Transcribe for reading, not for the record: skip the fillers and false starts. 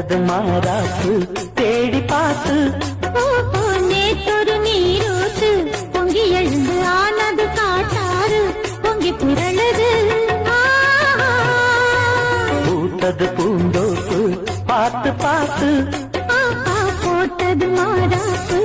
போட்டது மாறாப்பு தேடி பார்த்து நேத்தொரு நீரூத்து பொங்கி எழுந்து ஆனது காட்டாறு பொங்கி புரளுது பூத்தது பூந்தோப்பு பார்த்து பார்த்து போட்டது மாறாப்பு